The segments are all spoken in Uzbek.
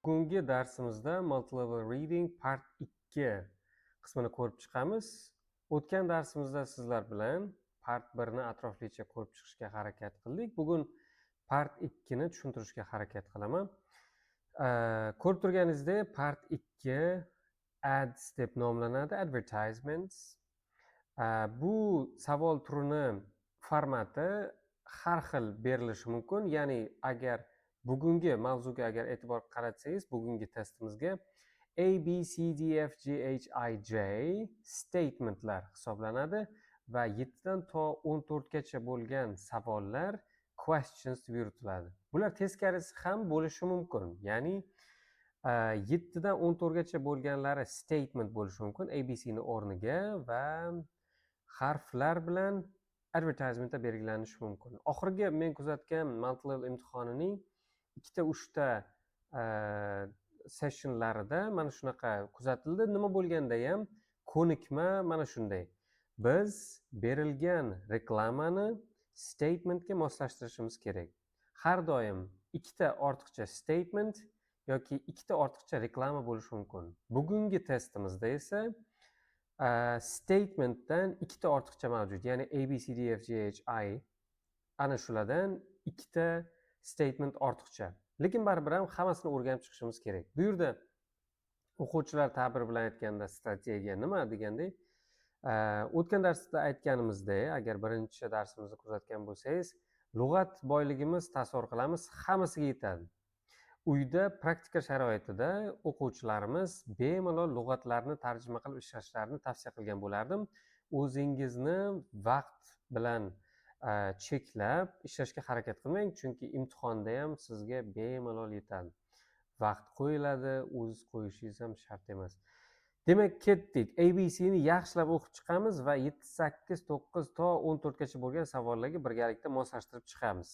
Bugungi darsimizda multi-level reading part 2 qismini ko'rib chiqamiz. O'tgan darsimizda sizlar bilan part 1 ni atroflicha ko'rib chiqishga harakat qildik. Bugun part 2 ni tushuntirishga harakat qilaman. Ko'rib turganingizdek, part 2 ads deb nomlanadi, advertisements. Bu savol turini formati har xil berilishi mumkin. Ya'ni agar bugungi mavzuga agar e'tibor qaratsangiz, bugungi testimizga A, B, C, D, F, G, H, I, J statementlar hisoblanadi va 7 dan to 14 gacha bo'lgan savollar questions deb yuritiladi. Bular teskarisi ham bo'lishi mumkin. Ya'ni 7 dan 14 gacha bo'lganlari statement bo'lishi mumkin A, B, C ni o'rniga va harflar bilan advertisementda belgilanishi mumkin. Oxirgi men kuzatgan multi-level imtihonining 2-3 sessionlarida mana shunaqa kuzatildi. Nima bo'lganda ham ko'nikma mana shunday. Biz berilgan reklamani statementga moslashtirishimiz kerak. Har doim 2 ortiqcha statement yoki 2 ortiqcha reklama bo'lishi mumkin. Bugungi testimizda esa statementdan 2 ortiqcha mavjud. Ya'ni A, B, C, D, F, G, H, I ana shulardan 2 statement ortiqcha. Lekin baribir ham hammasini o'rganib chiqishimiz kerak. Bu yerda o'quvchilar ta'biri bilan aytganda strategiya nima deganda, o'tgan darsda aytganimizdek, agar birinchi darsimizni kuzatgan bo'lsangiz, lug'at boyligimiz tasavvur qilamiz, hammasiga yetadi. Uyda praktika sharoitida o'quvchilarimiz bemalol lug'atlarni tarjima qilib ishlashlarini tavsiya qilgan bo'lardim. O'zingizni vaqt bilan cheklab ishlashga harakat qilmang, chunki imtihonda ham sizga bemalol yetadi. Vaqt qo'yiladi, o'ziz qo'yishingiz ham shart emas. Demak, ketdik. ABC'ni yaxshilab o'qib chiqamiz va 7, 8, 9 to 14 gacha bo'lgan savollarga birgalikda moslashtirib chiqamiz.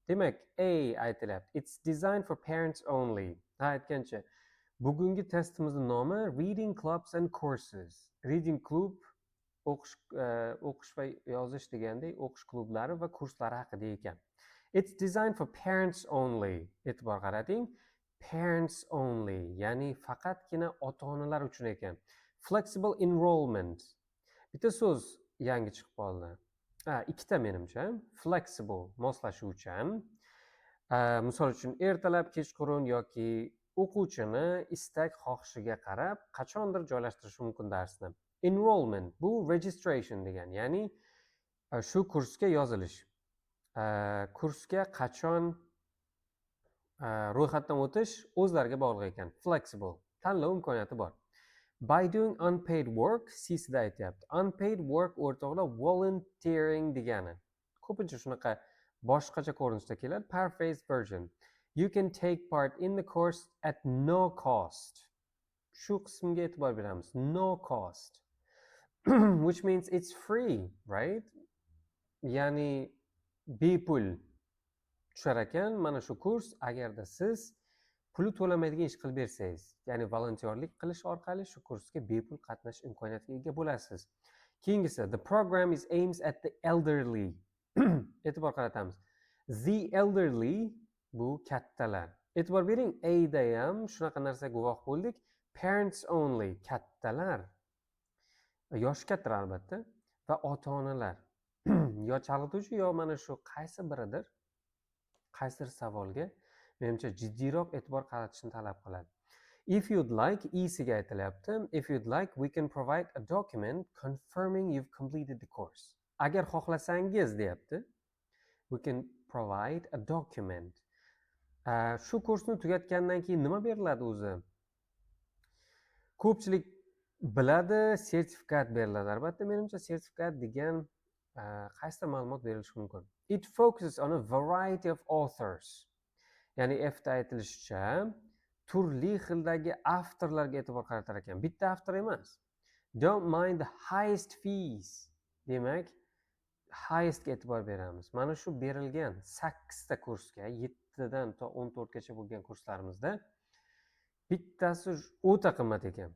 Demak, A aytilyapti. It's designed for parents only. Aytgancha, bugungi testimizning nomi Reading Clubs and Courses. Reading Club o'qish va yozish degandek, o'qish klublari va kurslari haqida ekan. It's designed for parents only. E'tibor qarating. Parents only, ya'ni faqatgina ota-onalar uchun ekan. Flexible enrollment. Bitta so'z yangi chiqib qoldi. Ikkita menimcha. Flexible, moslashuvchan. Misol uchun ertalab, kechqurun yoki o'quvchini istak xohishiga qarab qachondir joylashtirish mumkin darsni. Enrollment bu registration degan, ya'ni shu kursga yozilish. Kursga qachon ro'yxatdan o'tish o'zlariga bog'liq ekan. Flexible, tanlov imkoniyati bor. By doing unpaid work, C'sida aytyapti. Unpaid work o'rtoqlar volunteering degani. Ko'pincha shunaqa boshqacha ko'rinishda keladi. Paraphrase version. You can take part in the course at no cost. Shu qismga e'tibor beramiz. No cost. Which means it's free, right? Ya'ni bepul tushar ekan mana shu kurs agarda siz puli to'lamaydigan ish qilib bersangiz, ya'ni volontyorlik qilish orqali shu kursga bepul qatnashish imkoniyatiga ega bo'lasiz. Keyingisi, the program is aims at the elderly. E'tibor qaratamiz. The elderly bu kattalar. E'tibor bering, A da ham shunaqa narsa guvoh bo'ldik. Parents only, kattalar. Yoshi kattalar albatta va ota-onalar. Yo chalg'ituvchi yo mana shu qaysi biridir qaysidir savolga menimcha jiddiyroq e'tibor qaratishni talab qiladi. If you'd like, E'siga aytilyapti. If you'd like, we can provide a document confirming you've completed the course. Agar xohlasangiz deyapti. We can provide a document. Shu kursni tugatgandan keyin nima beriladi o'zi? Ko'pchilik biladi, sertifikat beriladi. Albatta, menimcha sertifikat degan qaysidir ma'lumot berilishi mumkin. It focuses on a variety of authors. Ya'ni F'da aytilishicha, turli xildagi avtorlarga e'tibor qaratar ekan. Bitta avtor emas. Don't mind the highest fees. Demak, highest ga e'tibor beramiz. Mana shu berilgan 8 ta kursga, 7 dan to 14 gacha bo'lgan kurslarimizda bittasi o'ta qimmat ekan.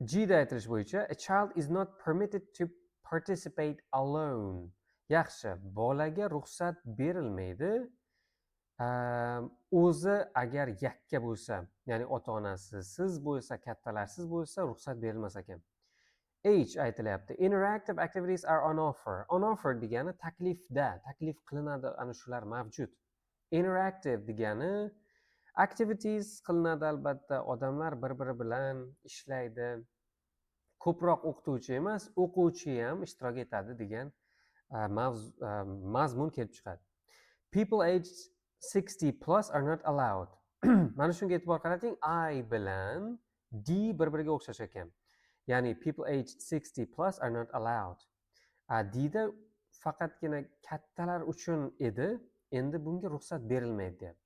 G da aytilish bo'yicha, a child is not permitted to participate alone. Yaxshi, bolaga ruxsat berilmaydi o'zi agar yakka bo'lsa, ya'ni ota-onasi siz bo'lsa, kattalar siz bo'lsa, ruxsat berilmas ekan. H aytilyapti. Interactive activities are on offer. On offer degani taklifda, taklif qilinadi, ana shular mavjud. Interactive degani activities qilinadi, albatta, odamlar bir-biri bilan ishlaydi. Ko'proq o'qituvchi emas, o'quvchi ham ishtirok etadi degan mazmun kelib chiqadi. People aged 60 plus are not allowed. Mana shunga e'tibor qarating, I bilan D bir-biriga o'xshash ekan. Ya'ni people aged 60 plus are not allowed. D'da faqatgina kattalar uchun edi, endi bunga ruxsat berilmaydi deyapti.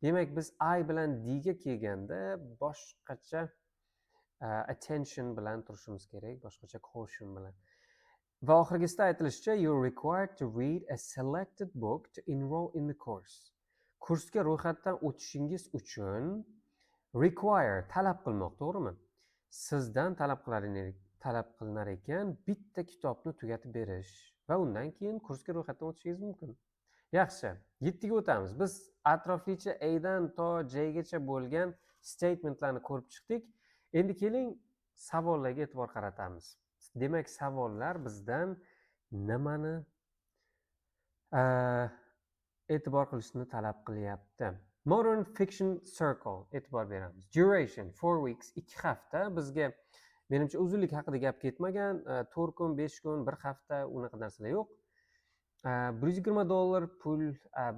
Demak, biz I bilan D ga kelganda boshqacha attention bilan turishimiz kerak, boshqacha caution bilan. Va oxirgisida aytilishicha, you're required to read a selected book to enroll in the course. Kursga ro'yxatdan o'tishingiz uchun require talab qilmoq, to'g'rimi? Sizdan talab qilinar ekan bitta kitobni tugatib berish va undan keyin kursga ro'yxatdan o'tishingiz mumkin. Yaxshi, 7ga o'tamiz. Biz atroflicha A dan to J gacha bo'lgan statementlarni ko'rib chiqdik. Endi keling savollarga e'tibor qaratamiz. Demak, savollar bizdan nimani e'tibor qilishni talab qilyapti? Modern fiction circle e'tibor beramiz. Duration 4 weeks, 2 hafta. Bizga menimcha uzunlik haqida gap ketmagan. 4 kun, 5 kun, 1 hafta unaqa narsalar yo'q. $120 pul,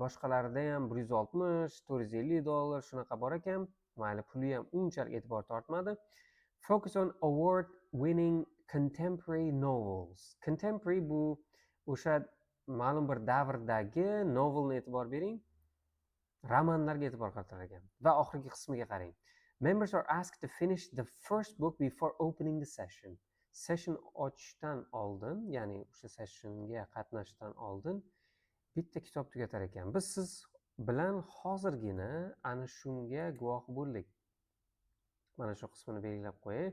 boshqalarida ham $160, $450 shunaqa bor ekan. Mayli, puli ham unchalik e'tibor tortmadi. Focus on award winning contemporary novels. Contemporary bu o'sha ma'lum bir davrdagi novelni e'tibor bering. Romanlarga e'tibor qaratar ekan. Va oxirgi qismiga qarang. Members are asked to finish the first book before opening the session. Session ochishdan oldin, ya'ni o'sha sessionga qatnashishdan oldin bitta kitob tugatar ekan. Biz siz bilan hozirgina ana shunga guvoh bo'ldik. Mana shu qismini belgilab qo'yay.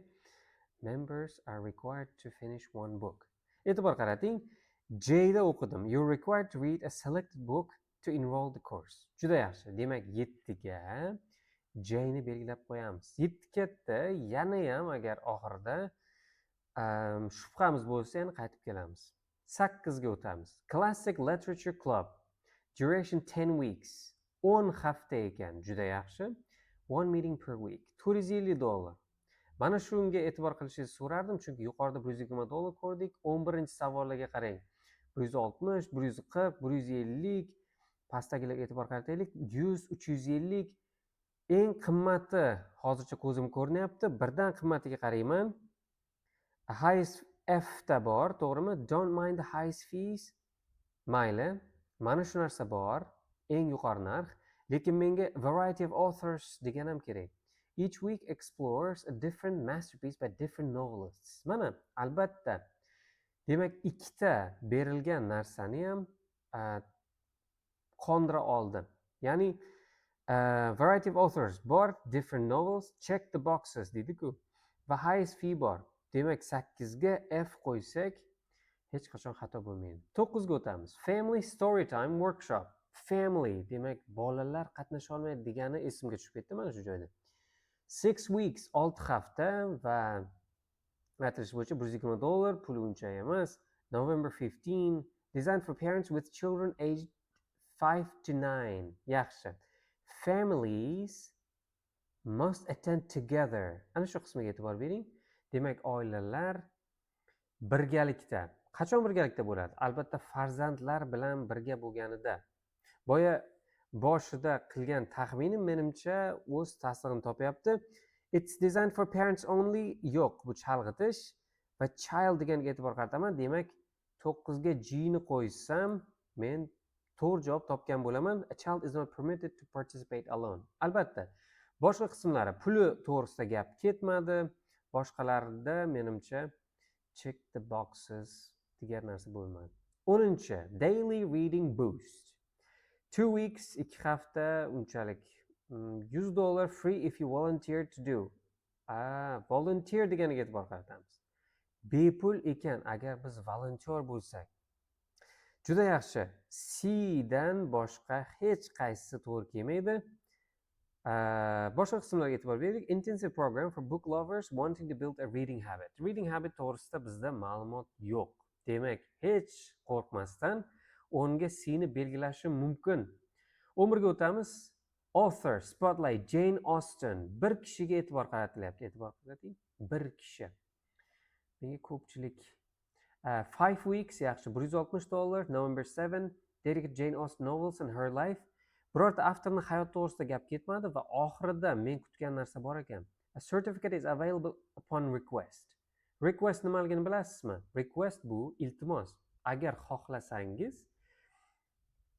Members are required to finish one book. E'tibor qarating. J da o'qidim. You're required to read a selected book to enroll the course. Juda yaxshi. Demak, 7ga J ni belgilab qo'yamiz. 7 katta, yana ham agar oxirida shubhamiz bo'lsa, yana qaytib kelamiz. 8 ga o'tamiz. Classic Literature Club. Duration 10 weeks. 10 hafta ekan. Juda yaxshi. One meeting per week. $450. Mana shunga e'tibor qilishingizni so'rardim, chunki yuqorida $120 ko'rdik. 11-savollarga qarang. 160, 140, 150, pastdagilarga e'tibor qarataylik. 100, 350. Eng qimmati hozircha ko'zim ko'rinyapti. Birdan qimmatiga qarayman. Highest F da bor, to'g'rimi? Don't mind the highest fees. Mayli, mana shu narsa bor, eng yuqori narx. Lekin menga variety of authors degan ham kerak. Each week explores a different masterpiece by different novelists. Mana, albatta. Demak, ikkita berilgan narsani ham qondira oldi. Ya'ni variety of authors bor, different novels, check the boxes deydi-ku. Va highest fee bor. Demak, 8 ga F qo'ysak hech qachon xato bo'lmaydi. 9 ga o'tamiz. Family Storytime Workshop. Family, demak, bolalar qatnasha olmaydi degani esimga tushib ketdi mana shu joyda. 6 weeks, 6 hafta va aytilish bo'yicha $120, puli uncha emas. November 15, designed for parents with children aged 5 to 9. Yaxshi. Families must attend together. Ana shu qismiga e'tibor bering. Demak, oilalar birgalikda. Qachon birgalikda bo'ladi? Albatta, farzandlar bilan birga bo'lganida. Boya boshida qilgan taxminim menimcha o'z tasdig'ini topyapti. It's designed for parents only. Yo'q, bu chalg'itish va child deganiga e'tibor qarataman. Demak, 9 ga G ni qo'ysam, men to'g'ri javob topgan bo'laman. A child is not permitted to participate alone. Albatta, boshqa qismlari puli to'g'risida gap ketmadi. Boshqalarida menimcha check the boxes degan narsa bo'lmadi. 10. Daily reading boost. 2 weeks, 2 hafta, unchalik $100 free if you volunteer to do. Volunteer deganiga e'tibor qaratamiz. Bepul ekan agar biz volunteer bo'lsak. Juda yaxshi. C dan boshqa hech qaysisi to'g'ri kelmaydi. Boshqa qismlarga e'tibor beraylik. Intensive program for book lovers wanting to build a reading habit. Reading habit to'g'risida bizda ma'lumot yo'q. Demak, hech qo'rqmasdan 10 ga C ni belgilashim mumkin. 11 ga o'tamiz. Author, spotlight, Jane Austen. Bir kishiga e'tibor qaratilyapti. E'tibor qarating. Bir kishi. Menga ko'pchilik 5 weeks yaxshi, $160. November 7, dedicated Jane Austen novels and her life. Birorta avtorning hayot to'g'risida gap ketmadi va oxirida men kutgan narsa bor ekan. A certificate is available upon request. Request nimaligini bilasizmi? Request bu iltimos. Agar xohlasangiz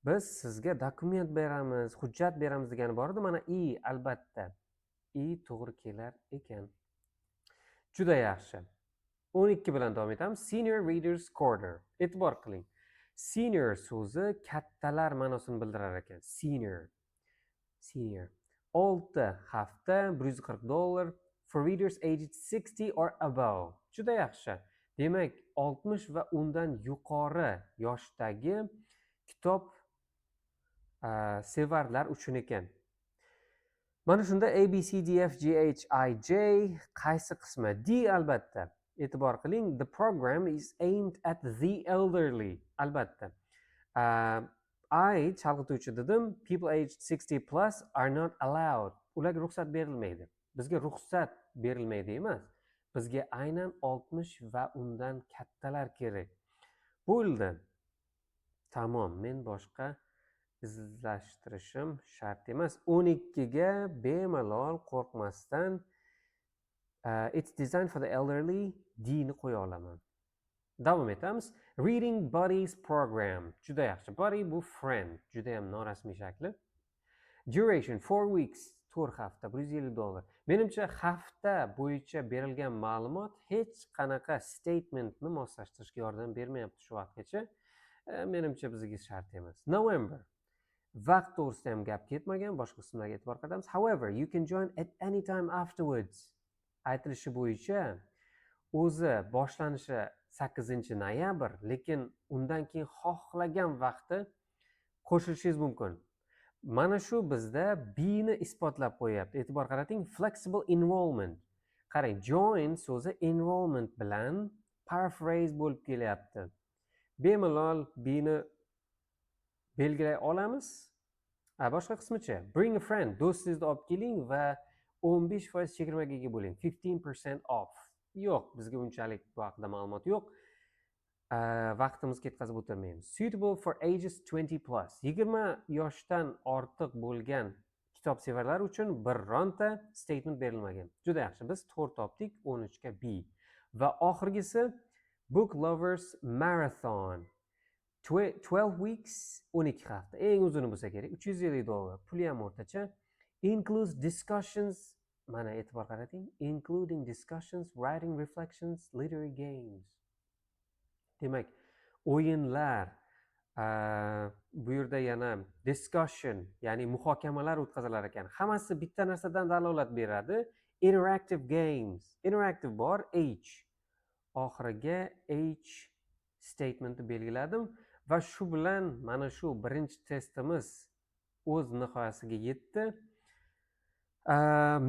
biz sizga dokument beramiz, hujjat beramiz degani bor edi. Mana albatta. To'g'ri kelar ekan. Juda yaxshi. 12 bilan davom etamiz. Senior Readers Corner. E'tibor qiling. Senior so'zi kattalar ma'nosini bildirar ekan. Senior. 6 hafta, $140 for readers aged 60 or above. Juda yaxshi. Demak, 60 va undan yuqori yoshdagi kitob sevarlar uchun ekan. Mana shunda A, B, C, D, F, G, H, I, J qaysi qismi? D albatta. E'tibor qiling, the program is aimed at the elderly. Albatta. I chalg'ituvchi dedim, people aged 60 plus are not allowed. Ularga ruxsat berilmaydi. Bizga ruxsat berilmaydi emas. Bizga aynan 60 va undan kattalar kerak. Bo'ldi. Tamom, men boshqa izlashtirishim shart emas. 12 ga bemalol qo'rqmasdan it's designed for the elderly D ni qo'ya olaman. Davom etamiz. Reading Buddies program. Juda yaxshi. Buddy bu friend. Juda ham norasmiy shakli. Duration 4 weeks. 4 hafta, $150. Menimcha hafta bo'yicha berilgan ma'lumot hech qanaqa statementni moslashtirishga yordam bermayapti shu vaqtgacha. Menimcha bizga shart emas. November. Vaqt to'g'risida ham gap ketmagan, boshqa qismlarga e'tibor qaratamiz. However, you can join at any time afterwards. Aytilishi bo'yicha o'zi boshlanishi 8-noyabr, lekin undan keyin xohlagan vaqtda qo'shilishingiz mumkin. Mana shu bizda B ni isbotlab qo'yapti. E'tibor qarating, flexible enrollment. Qarang, join so'zi enrollment bilan paraphrase bo'lib kelyapti. Bemalol B ni belgilay olamiz. Boshqa qismicha, bring a friend, do'stingizni olib keling va 15% chegirmaga ega bo'ling. 15% off. Yo'q, bizga unchalik bu haqida ma'lumot yo'q. Vaqtimiz ketkazib o'tirmaymiz. Suitable for ages 20 plus. 20 yoshdan ortiq bo'lgan kitobsevarlar uchun bironta statement berilmagan. Juda yaxshi. Biz 4 topdik, 13 ga B. Va oxirgisi Book Lovers Marathon. 12 weeks, 12 hafta. Eng uzuni bo'lsa kerak, $350. Puli ham o'rtacha. Includes discussions, mana e'tibor qarating, including discussions, writing reflections, literary games. Demak, o'yinlar, bu yerda yana discussion, ya'ni muhokamalar o'tkazilar ekan. Hammasi bitta narsadan dalolat beradi. Interactive games. Interactive bor, H. Oxiriga H statementni belgiladim va shu bilan mana shu birinchi testimiz o'z nihoyasiga yetdi.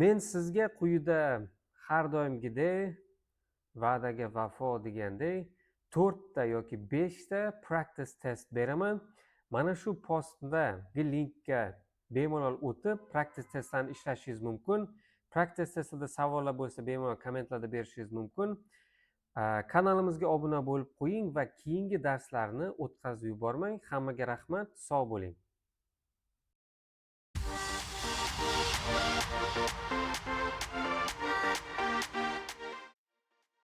Men sizga quyida har doimgidek va'daga vafo degandek 4 ta yoki 5 ta practice test beraman. Mana shu postdagi linkka bemalol o'tib practice testlarni ishlashingiz mumkin. Practice testida savollar bo'lsa bemalol kommentlarda berishingiz mumkin. Kanalimizga obuna bo'lib qo'ying va keyingi darslarni o'tkazib yubormang. Hammaga rahmat, sog' bo'ling.